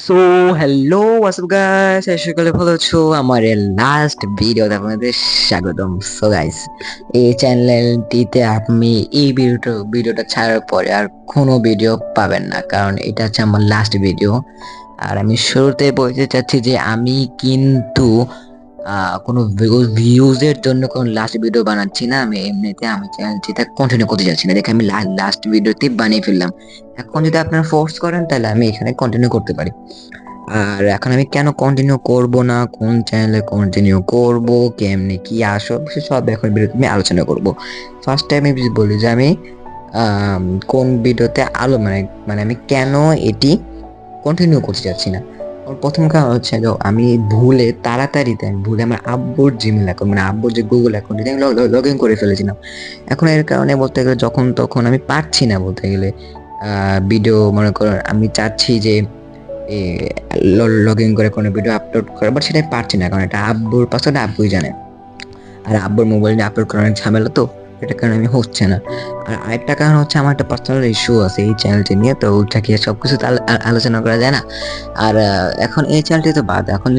So hello WhatsApp guys, সকালে ভালো আছো? আমার লাস্ট ভিডিওতে আপনাদের স্বাগতম। সো গাইস, এই চ্যানেলটিতে আপনি এই ভিডিওটা ছাড়ার পরে আর কোনো ভিডিও পাবেন না, কারণ এটা হচ্ছে আমার লাস্ট ভিডিও। আর আমি শুরুতে বলতে চাচ্ছি যে আমি কিন্তু কোনো ভিউজের জন্য কোনো লাস্ট ভিডিও বানাচ্ছি না। আমি এমনিতে আমি চ্যানেলটিতে কন্টিনিউ করতে যাচ্ছি না, দেখে আমি লাস্ট ভিডিওতে বানিয়ে ফেললাম। এখন যদি আপনারা ফোর্স করেন তাহলে আমি এখানে কন্টিনিউ করতে পারি। আর এখন আমি কেন কন্টিনিউ করব না, কোন চ্যানেলে কন্টিনিউ করব, কেমনি কি আসল সব এখন ভিডিওতে আমি আলোচনা করব। ফার্স্ট টাইম আমি বলি যে আমি কোন ভিডিওতে মানে মানে আমি কেন এটি কন্টিনিউ করতে চাচ্ছি না। প্রথম কারণ হচ্ছে যে আমি তাড়াতাড়িতে আমার আব্বুর জিমেল অ্যাকাউন্ট, মানে আব্বুর যে গুগল অ্যাকাউন্ট, আমি লগ ইন করে ফেলেছিলাম। এখন এর কারণে বলতে গেলে যখন তখন আমি পারছি না, বলতে গেলে ভিডিও, মনে করুন আমি চাচ্ছি যে লগ ইন করে কোনো ভিডিও আপলোড করে, বাট সেটাই পারছি না, কারণ এটা আব্বুর পাসওয়ার্ড আব্বুই জানে। আর আব্বুর মোবাইল নিয়ে আপলোড করার ঝামেলা, তো এটা কারণে আমি হচ্ছে না। আর আরেকটা কারণ হচ্ছে আমার একটা পার্সোনাল ইস্যু আছে এই চ্যানেলটি নিয়ে, তো ওইটা কি সবকিছু তো আলোচনা করা যায় না। আর এখন এই চ্যানেলটি তো বাদ, এখন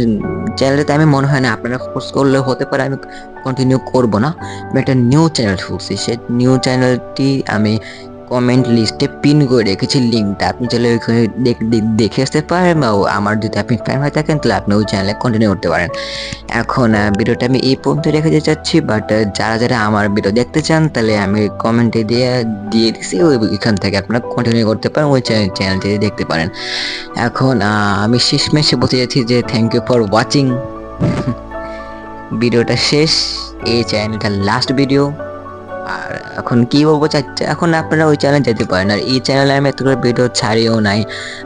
চ্যানেলটিতে আমি মনে হয় না আপনারা ফোর্স করলে হতে পারে আমি কন্টিনিউ করব না। আমি একটা নিউ চ্যানেল খুলছি, সেই নিউ চ্যানেলটি আমি কমেন্ট লিস্টে পিন করে রেখেছি লিঙ্কটা, আপনি চাইলে ওইখানে দেখে আসতে পারেন, বা আমার যদি আপনি ফ্যান হয়ে থাকেন তাহলে আপনি ওই চ্যানেলে কন্টিনিউ করতে পারেন। এখন ভিডিওটা আমি এই পর্যন্ত রেখে যেতে চাচ্ছি, বাট যারা যারা আমার ভিডিও দেখতে চান তাহলে আমি কমেন্টে দিয়ে দিছি, ওইখান থেকে আপনারা কন্টিনিউ করতে পারেন, ওই চ্যানেলটি দেখতে পারেন। এখন আমি শেষমেশে বলতে যাচ্ছি যে থ্যাংক ইউ ফর ওয়াচিং। ভিডিওটা শেষ, এই চ্যানেলটা লাস্ট ভিডিও। আর এখন কি বলবো চাচ্ছি, এখন আপনারা ওই চ্যানেলে যেতে পারেন। আর এই চ্যানেলে আমি এত ভিডিও ছাড়িও নাই,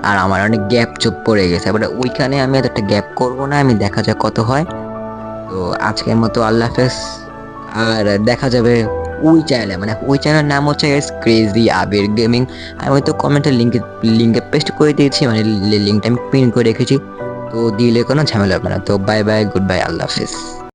আর আমার অনেক গ্যাপ চুপ পড়ে গেছে, বাট ওইখানে আমি এতটা গ্যাপ করবো না, আমি দেখা যাক কত হয়। তো আজকের মতো আল্লাহ হাফেজ। আর দেখা যাবে ওই চ্যানেলে, মানে ওই চ্যানেলের নাম হচ্ছে ক্রেজি আবির গেমিং। আমি তো কমেন্টের লিঙ্কে পেস্ট করে দিয়েছি, মানে লিঙ্কটা আমি পিন করে রেখেছি, তো দিলে কোনো ঝামেলা হবে না। তো বাই বাই, গুড বাই, আল্লাহ হাফেজ।